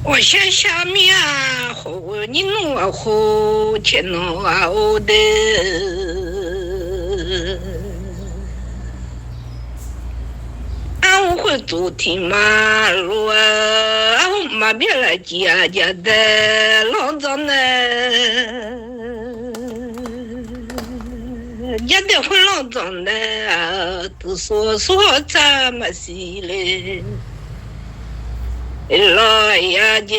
我想下面和你弄啊和钱弄啊我的，俺会做天马路啊，俺马别来家家的老早呢，家的会老早呢，都说咱们是嘞。老爷子，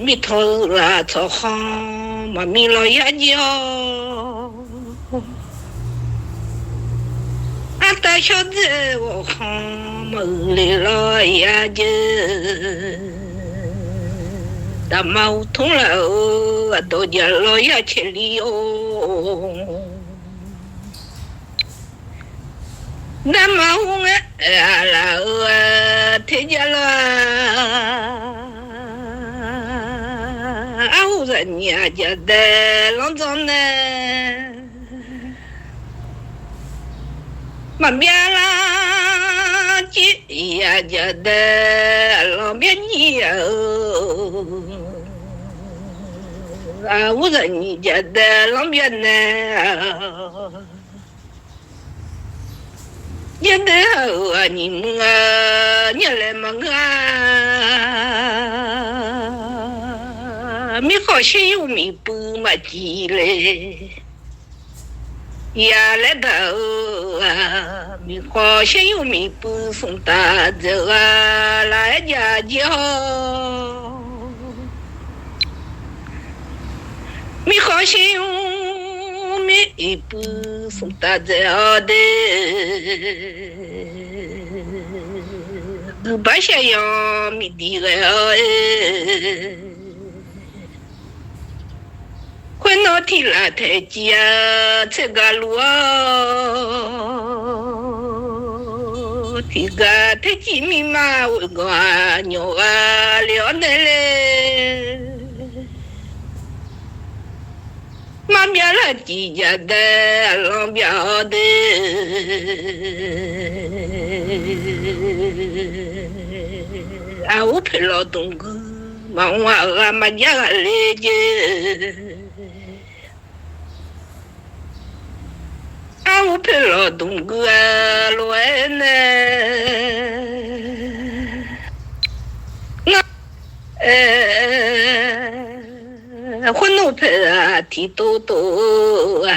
米头啦炒好，妈咪老爷子哦，俺大小子我好梦里老爷子，大毛痛了哦，都叫老爷去里哦。那么我啦听见了，我人家家的老早呢，马边啦姐呀家的老边你哦，我人家的老边呢。你的好啊，你们啊，你来嘛啊，没好些有没不嘛记嘞，呀来到啊，没好些有没不送大走啊，来家家，没好些有。一步送大家的，不把下样米地个哎，快闹提拉太极啊，这个路啊，提个太极密码我个牛啊了的嘞。马边了几家的，老边的，我陪老东哥，忙我马家来着，我陪老东哥来呢，混弄陪啊，提多多啊，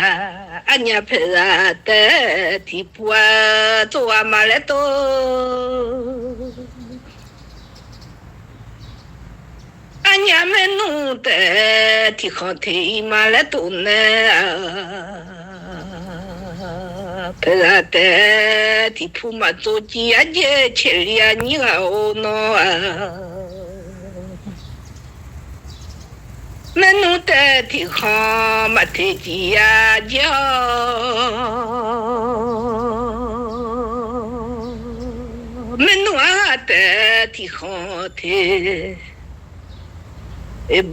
俺家陪啊的提不啊，做啊嘛来多。俺家没弄的提好提嘛来多呢，陪啊的提不嘛做几啊节吃里啊你啊哦喏啊。没弄得挺好，没太急呀叫，没弄得挺好的，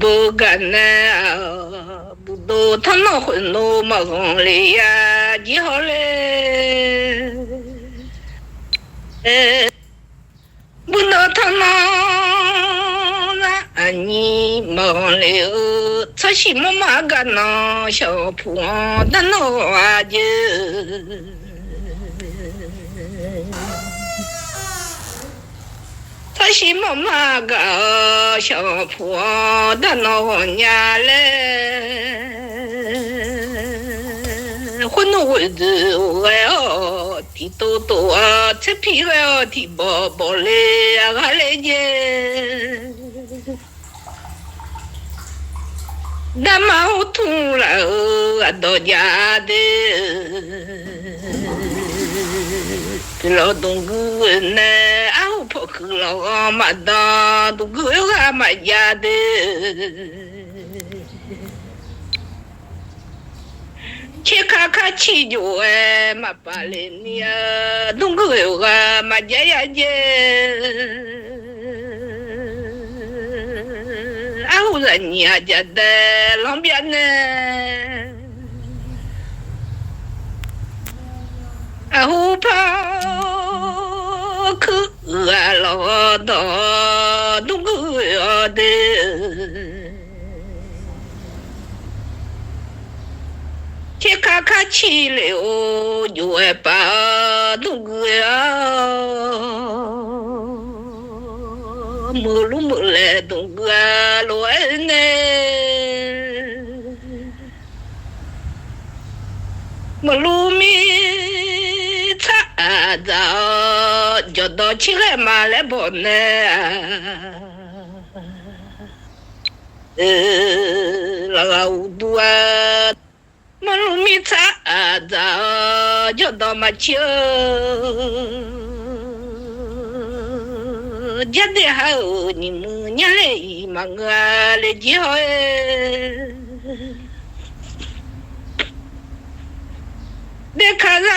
不干呢，不都他那会弄嘛红嘞呀，叫嘞，不能他那让你忙了，这些么嘛个那小铺的那啊就，这些么嘛个小铺的那家嘞。混弄位置我要提多多啊，这皮我要提包包嘞，还来着。那毛痛了到家的，老东哥呢，我跑去了阿妈的，东哥有阿妈家的。去看看去就哎，马巴嘞你啊，东哥有个马家呀姐，我人家家的旁边呢，我跑去老到东哥的。天卡卡起了就爱把那个呀，木路木来那个乱呢，木路米擦着就到起来嘛来不呢。那个乌都啊。马路米擦着就到马球，家的好你们娘嘞忙啊嘞就好诶，别看着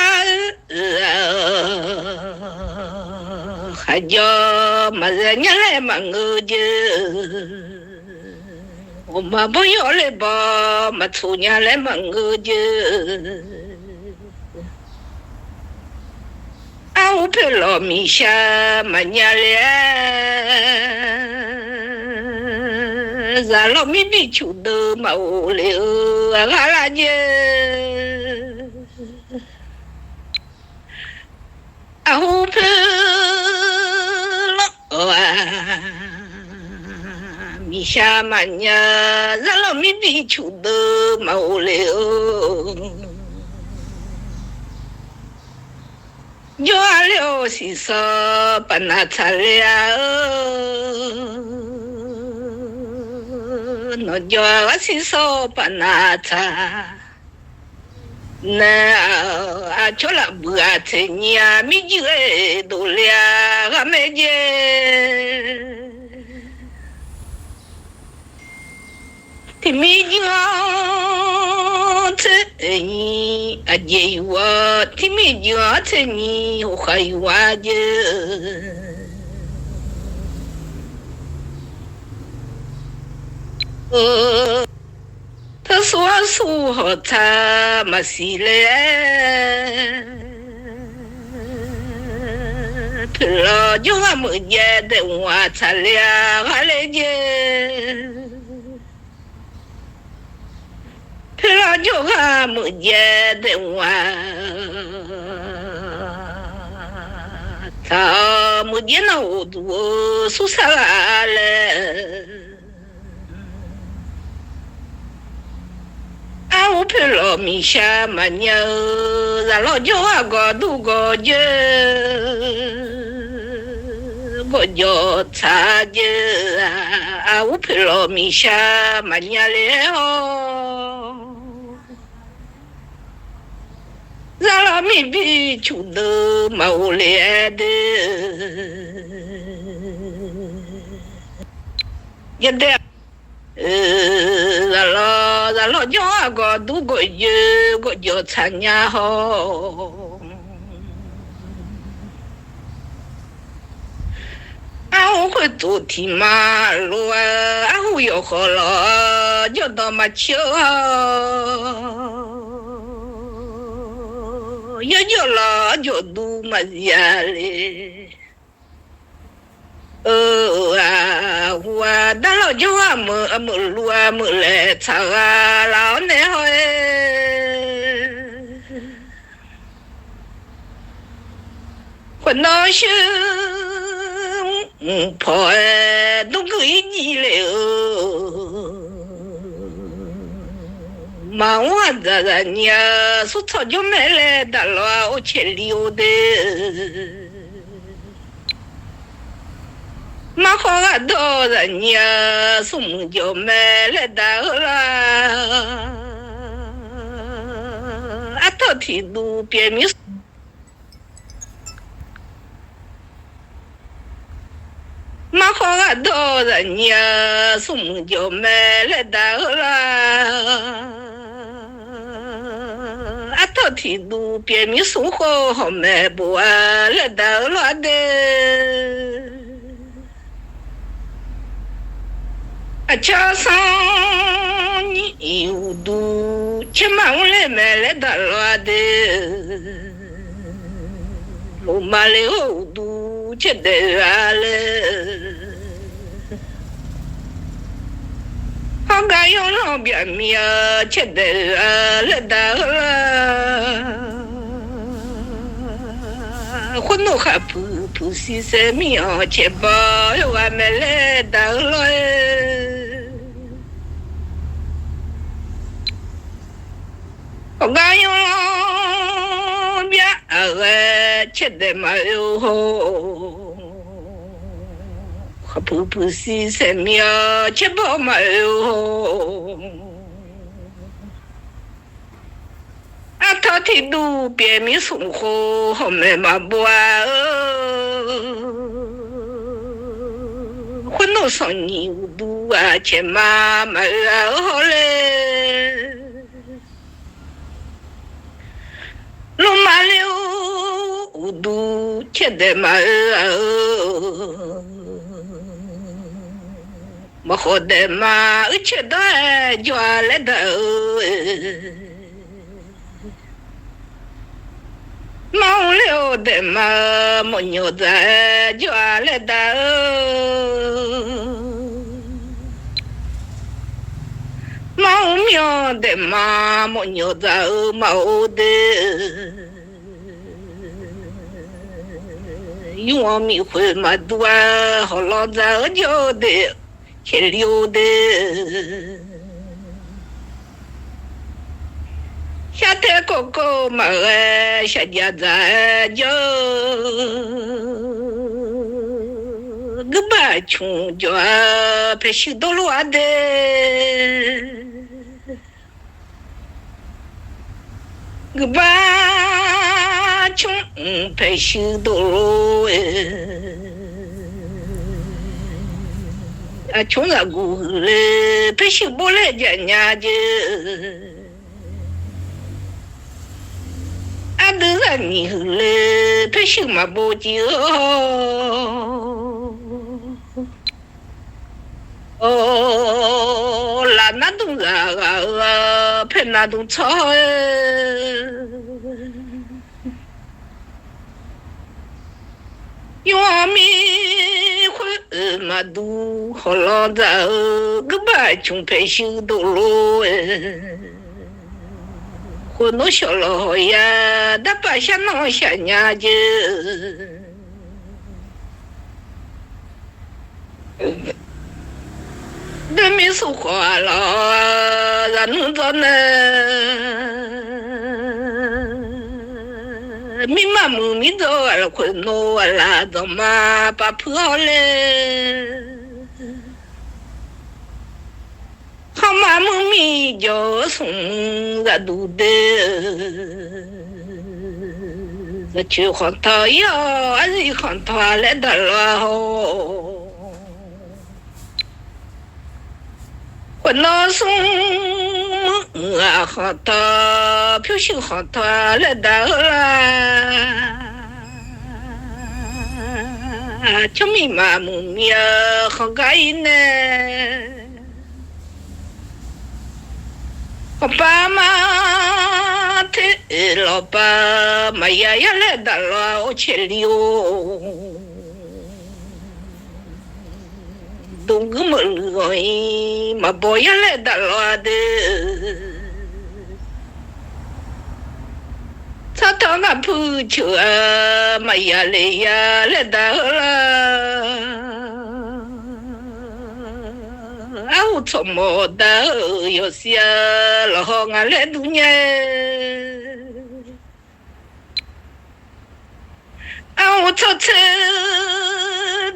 还叫马人娘嘞忙个就。我们不要来吧，没出年来忙个就。啊，我陪老米下没年来，让老米比球都没无聊，啊啦就。啊，我陪老啊。米下嘛呀，让老米比球都没了，叫了是说把那擦了，那叫我是说把那擦，那啊叫了不啊吃你啊，米酒都了，还没见。听讲这你啊姐我听讲这你我还有啊姐，他说说好他没事嘞，他老就我没觉得我擦了还来姐。他老叫他没觉得我，他没见到我都说啥了？啊，我陪老米下嘛娘，让老叫我个都个就，我叫茶就啊，我陪老米下嘛娘了。让老米比球都没无聊的，也得让老叫我个都个月个叫参加好，啊我会走天马路啊，我要好了就到马球。要叫了就都没呀嘞，我当老就啊没路啊没来查啊老难好哎，混到手跑哎都可以记了。忙我这人呀，说早就没来的了，我去溜的。忙好啊，多人呀，说梦就没来的了。啊，到天路边面。忙好啊，多人呀，说梦就没来的了。到天路边面生活好没不啊，来到了的。啊，加上你有度，起码我来没来到了的。路马来有度，吃得啊了。好干用老边面吃的来的了。混弄还不是生命吃饱又还没来的了。好干用老边吃的没有好。还不是生命吃饱没有。啊，他的路边面生活好没嘛不啊？混到上你路啊，吃嘛没好嘞。路马溜路吃的嘛没好的嘛，吃的就来的。忙了的嘛，没牛仔就来的。忙命的嘛，没牛仔毛的。用米会嘛多，好老早就的，去溜的。下台哥哥嘛下家咱就个把穷就陪许多罗的，个把穷陪许多罗啊穷那个嘞陪许不来家家的。啊，都让你来陪修嘛不久。哦，那东啊，陪那东草用米会嘛都好老早，个把穷陪修都路我弄小老呀，那把下弄下伢子，那没说话了，让弄着呢，咪妈母咪着儿会弄完了，怎么把破嘞？好嘛，母咪就送个肚的，这去黄桃哟，还是黄桃来的了哦。我那送啊黄桃，飘雪黄桃来的了，就咪嘛母咪好个人呢。我爸妈的老爸妈呀呀来的了，我去溜，东个么路嘛不呀来的了的，他当个不球啊，妈呀来的了。我怎么的有些老俺来度呢？我操车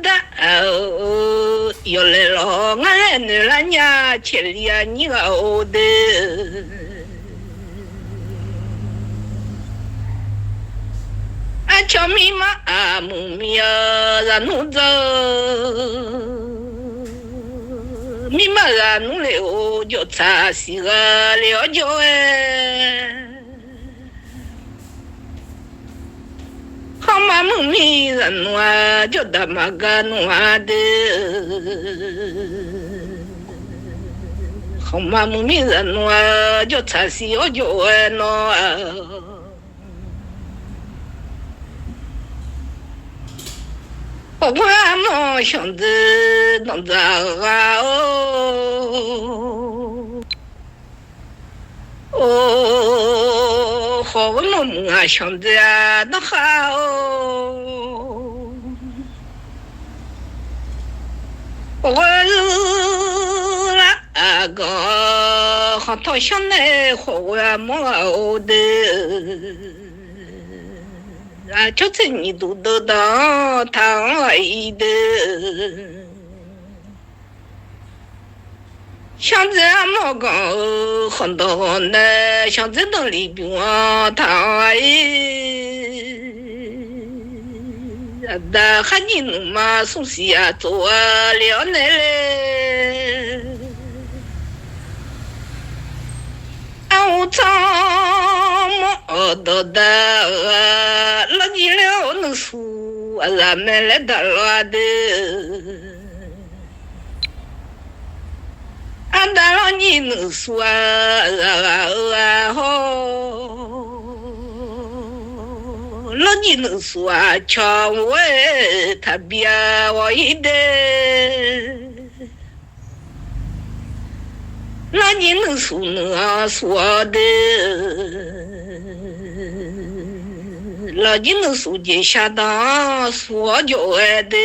的有来老俺来女人家去里啊你个的，叫咪妈母咪让弄走。咪妈啊，弄来我就擦洗个了脚好嘛母咪人弄啊，就他妈个弄啊的，好嘛母咪人弄啊，就擦洗我脚弄啊。我梦想着弄着啊哦。哦，好我们啊兄弟啊，那好哦，我是那个好讨想来好我么的。啊，就是你读得到他爱的，像这么个很多呢，像这种里边啊，他爱的还你弄嘛，熟悉啊，做了来嘞。我怎么得的？老几了能输，咱们来打乱的。俺打了你能输老几能输啊？瞧我他别我一的。那你能说能说的，那你能说的下当说教爱的，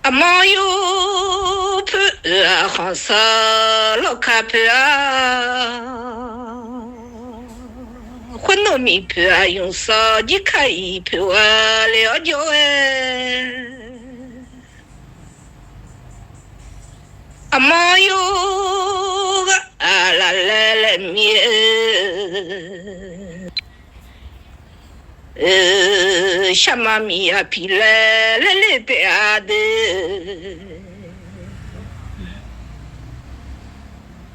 阿妈有陪好啥老卡陪混糯米陪用手机看一陪了解哎。阿妈有个啦啦啦面，小妈咪呀皮来来来的啊的，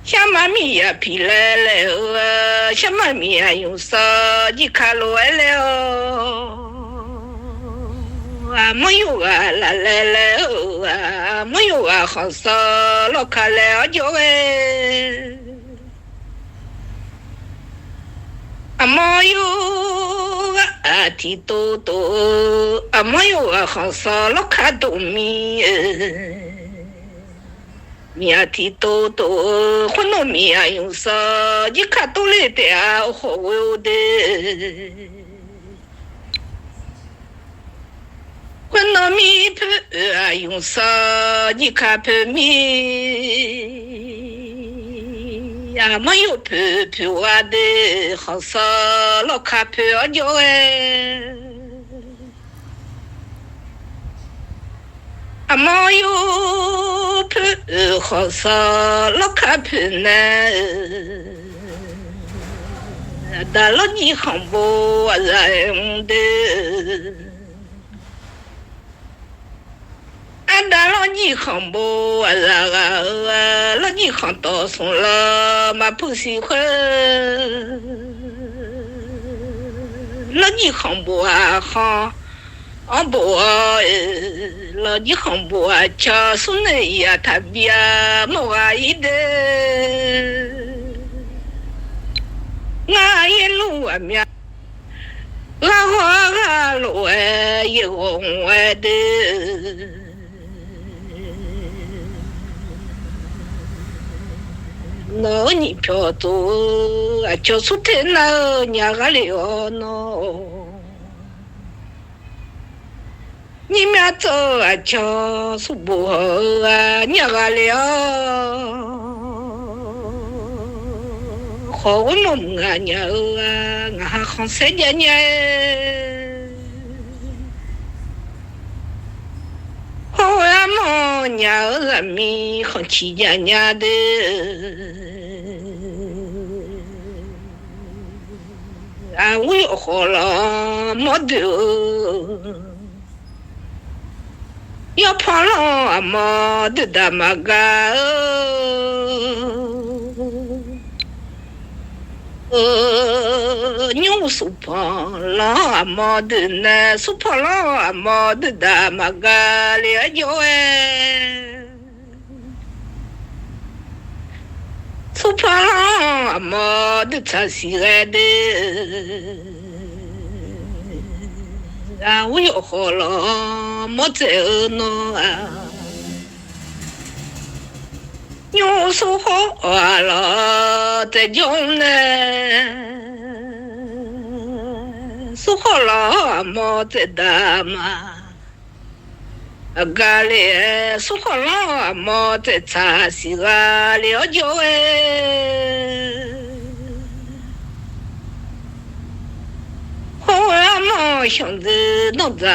小妈咪呀皮来来小妈咪呀用手机看来了。啊，没有啊，来啊，没有啊，好少老看了就哎，啊没有啊，提多多，啊没有啊，好少老看多米，米啊提多多，混糯米啊用手，你看多来的啊，好有的。混糯米泡用手，你看泡米呀，没有泡啊的，好少老看泡脚哎，啊没有泡好少老看泡呢，打了你很不人的。俺打了你很不了你很多送了嘛不喜欢，了你很不好，俺不了你很不叫送那呀他别没爱的，俺一路啊面，俺花路哎一红哎的。那你票走啊，就是太那伢个了喏。你们走啊，就是不好啊，伢个了。好我们啊伢啊，俺还好三年呢。好啊么伢儿咪好起伢的。啊，我要好了，没得，要胖了，没得的嘛个，牛手胖了，没得呢，手胖了，没得的嘛个了就哎。手胖了，没得擦洗来的，啊，我要好了，没在呢啊。牛说话了，这种呢，说好了没得的嘛。咖喱说好了没得茶西咖喱酒哎，好啊么兄弟弄走，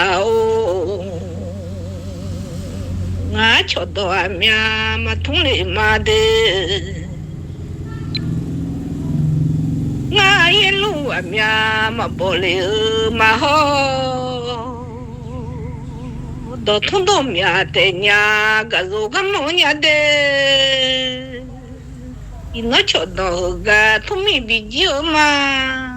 我瞧到俺面嘛同里嘛的，我一路俺面嘛不溜嘛好。都通通面的呀，个肉个毛呀的，你那瞧到个通没比较嘛？